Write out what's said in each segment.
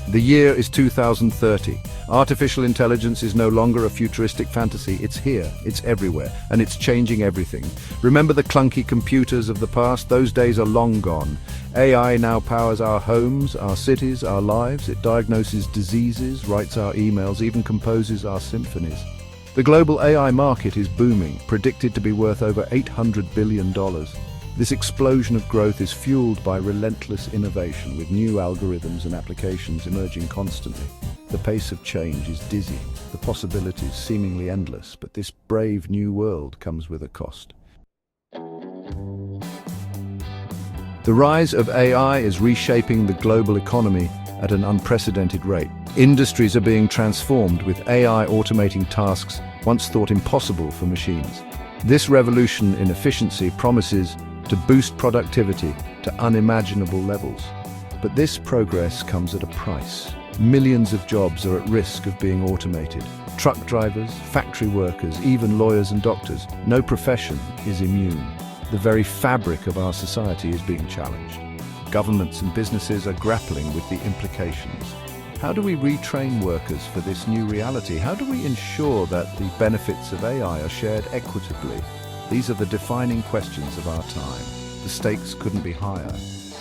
The year is 2030. Artificial intelligence is no longer a futuristic fantasy. It's here, it's everywhere, and it's changing everything. Remember the clunky computers of the past? Those days are long gone. AI now powers our homes, our cities, our lives. It diagnoses diseases, writes our emails, even composes our symphonies. The global AI market is booming, predicted to be worth over $800 billion. This explosion of growth is fueled by relentless innovation, with new algorithms and applications emerging constantly. The pace of change is dizzying, the possibilities seemingly endless, but this brave new world comes with a cost. The rise of AI is reshaping the global economy at an unprecedented rate. Industries are being transformed, with AI automating tasks once thought impossible for machines. This revolution in efficiency promises to boost productivity to unimaginable levels. But this progress comes at a price. Millions of jobs are at risk of being automated. Truck drivers, factory workers, even lawyers and doctors. No profession is immune. The very fabric of our society is being challenged. Governments and businesses are grappling with the implications. How do we retrain workers for this new reality? How do we ensure that the benefits of AI are shared equitably? These are the defining questions of our time. The stakes couldn't be higher.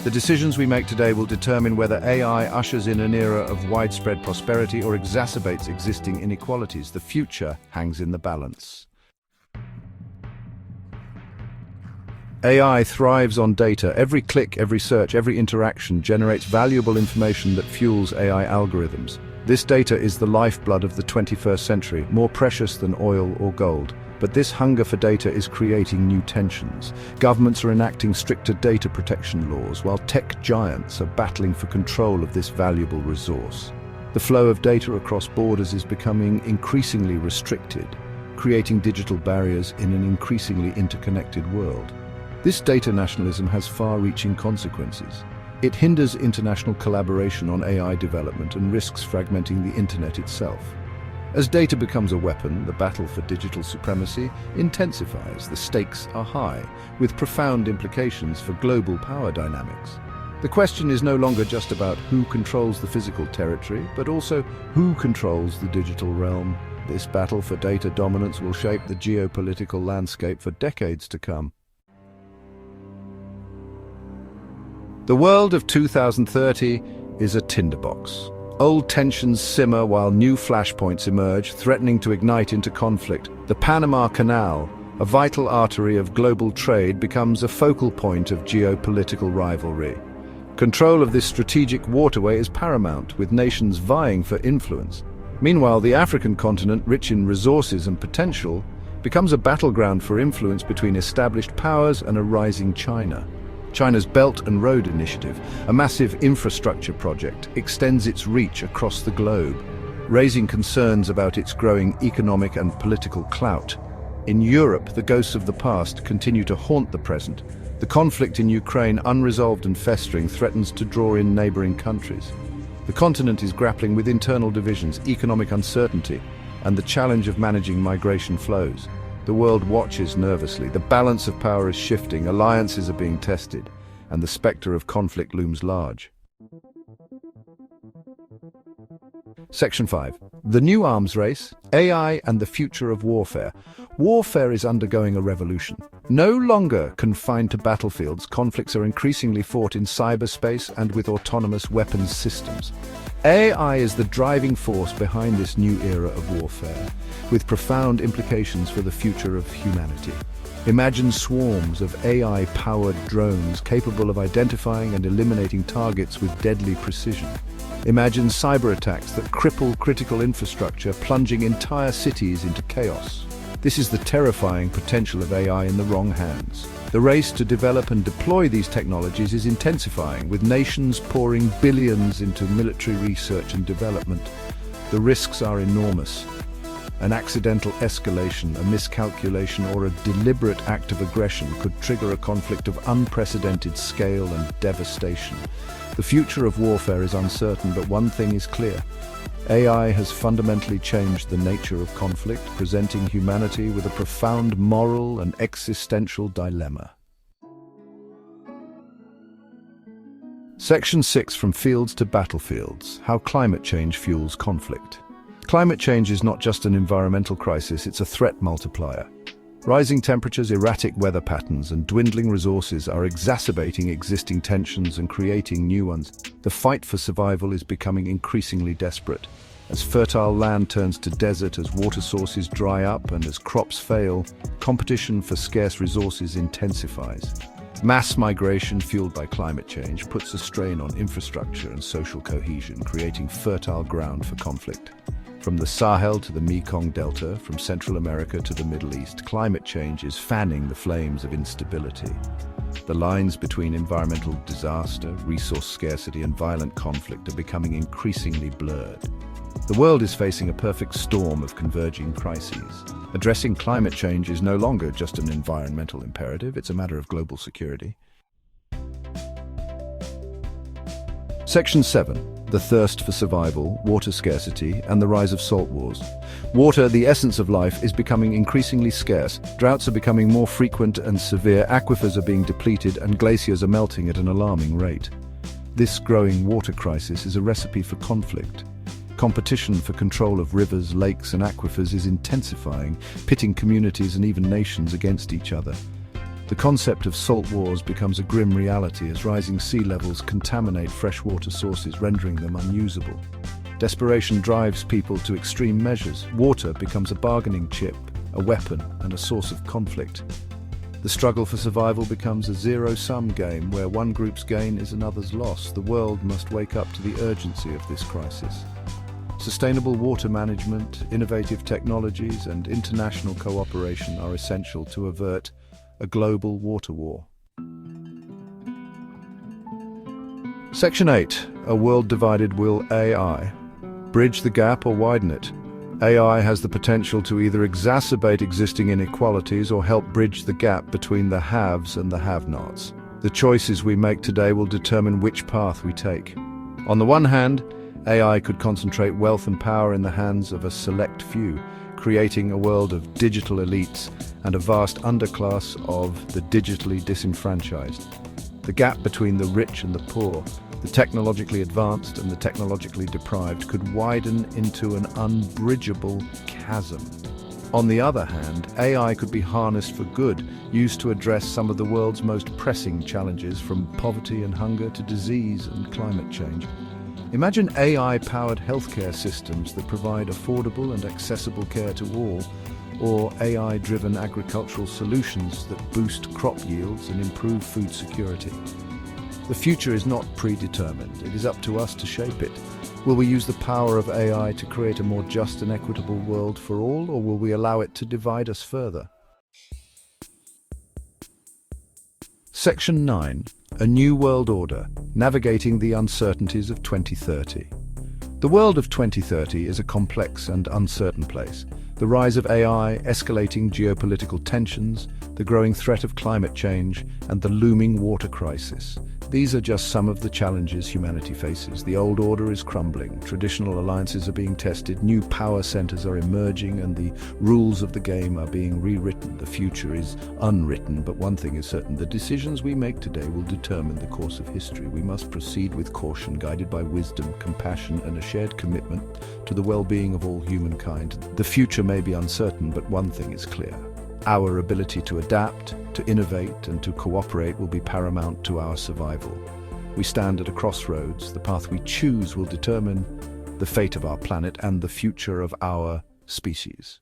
The decisions we make today will determine whether AI ushers in an era of widespread prosperity or exacerbates existing inequalities. The future hangs in the balance. AI thrives on data. Every click, every search, every interaction generates valuable information that fuels AI algorithms. This data is the lifeblood of the 21st century, more precious than oil or gold. But this hunger for data is creating new tensions. Governments are enacting stricter data protection laws, while tech giants are battling for control of this valuable resource. The flow of data across borders is becoming increasingly restricted, creating digital barriers in an increasingly interconnected world. This data nationalism has far-reaching consequences. It hinders international collaboration on AI development and risks fragmenting the internet itself. As data becomes a weapon, the battle for digital supremacy intensifies. The stakes are high, with profound implications for global power dynamics. The question is no longer just about who controls the physical territory, but also who controls the digital realm. This battle for data dominance will shape the geopolitical landscape for decades to come. The world of 2030 is a tinderbox. Old tensions simmer while new flashpoints emerge, threatening to ignite into conflict. The Panama Canal, a vital artery of global trade, becomes a focal point of geopolitical rivalry. Control of this strategic waterway is paramount, with nations vying for influence. Meanwhile, the African continent, rich in resources and potential, becomes a battleground for influence between established powers and a rising China. China's Belt and Road Initiative, a massive infrastructure project, extends its reach across the globe, raising concerns about its growing economic and political clout. In Europe, the ghosts of the past continue to haunt the present. The conflict in Ukraine, unresolved and festering, threatens to draw in neighboring countries. The continent is grappling with internal divisions, economic uncertainty, and the challenge of managing migration flows. The world watches nervously. The balance of power is shifting, alliances are being tested, and the spectre of conflict looms large. Section 5. The new arms race, AI and the future of warfare. Warfare is undergoing a revolution. No longer confined to battlefields, conflicts are increasingly fought in cyberspace and with autonomous weapons systems. AI is the driving force behind this new era of warfare, with profound implications for the future of humanity. Imagine swarms of AI-powered drones capable of identifying and eliminating targets with deadly precision. Imagine cyber attacks that cripple critical infrastructure, plunging entire cities into chaos. This is the terrifying potential of AI in the wrong hands. The race to develop and deploy these technologies is intensifying, with nations pouring billions into military research and development. The risks are enormous. An accidental escalation, a miscalculation, or a deliberate act of aggression could trigger a conflict of unprecedented scale and devastation. The future of warfare is uncertain, but one thing is clear. AI has fundamentally changed the nature of conflict, presenting humanity with a profound moral and existential dilemma. Section 6: From Fields to Battlefields: How Climate Change Fuels Conflict. Climate change is not just an environmental crisis, it's a threat multiplier. Rising temperatures, erratic weather patterns, and dwindling resources are exacerbating existing tensions and creating new ones. The fight for survival is becoming increasingly desperate. As fertile land turns to desert, as water sources dry up, and as crops fail, competition for scarce resources intensifies. Mass migration fueled by climate change puts a strain on infrastructure and social cohesion, creating fertile ground for conflict. From the Sahel to the Mekong Delta, from Central America to the Middle East, climate change is fanning the flames of instability. The lines between environmental disaster, resource scarcity, and violent conflict are becoming increasingly blurred. The world is facing a perfect storm of converging crises. Addressing climate change is no longer just an environmental imperative, it's a matter of global security. Section 7: The Thirst for Survival, Water Scarcity, and the Rise of Salt Wars. Water, the essence of life, is becoming increasingly scarce. Droughts are becoming more frequent and severe, aquifers are being depleted, and glaciers are melting at an alarming rate. This growing water crisis is a recipe for conflict. Competition for control of rivers, lakes, and aquifers is intensifying, pitting communities and even nations against each other. The concept of salt wars becomes a grim reality as rising sea levels contaminate freshwater sources, rendering them unusable. Desperation drives people to extreme measures. Water becomes a bargaining chip, a weapon, and a source of conflict. The struggle for survival becomes a zero-sum game where one group's gain is another's loss. The world must wake up to the urgency of this crisis. Sustainable water management, innovative technologies, and international cooperation are essential to avert a global water war. Section 8: A World Divided. Will AI bridge the gap or widen it? AI has the potential to either exacerbate existing inequalities or help bridge the gap between the haves and the have-nots. The choices we make today will determine which path we take. On the one hand, AI could concentrate wealth and power in the hands of a select few, creating a world of digital elites and a vast underclass of the digitally disenfranchised. The gap between the rich and the poor, the technologically advanced and the technologically deprived, could widen into an unbridgeable chasm. On the other hand, AI could be harnessed for good, used to address some of the world's most pressing challenges, from poverty and hunger to disease and climate change. Imagine AI-powered healthcare systems that provide affordable and accessible care to all, or AI-driven agricultural solutions that boost crop yields and improve food security. The future is not predetermined. It is up to us to shape it. Will we use the power of AI to create a more just and equitable world for all, or will we allow it to divide us further? Section 9: A New World Order: Navigating the Uncertainties of 2030. The world of 2030 is a complex and uncertain place. The rise of AI, escalating geopolitical tensions, the growing threat of climate change, and the looming water crisis. These are just some of the challenges humanity faces. The old order is crumbling, traditional alliances are being tested, new power centers are emerging, and the rules of the game are being rewritten. The future is unwritten, but one thing is certain: the decisions we make today will determine the course of history. We must proceed with caution, guided by wisdom, compassion, and a shared commitment to the well-being of all humankind. The future may be uncertain, but one thing is clear: our ability to adapt, to innovate, and to cooperate will be paramount to our survival. We stand at a crossroads. The path we choose will determine the fate of our planet and the future of our species.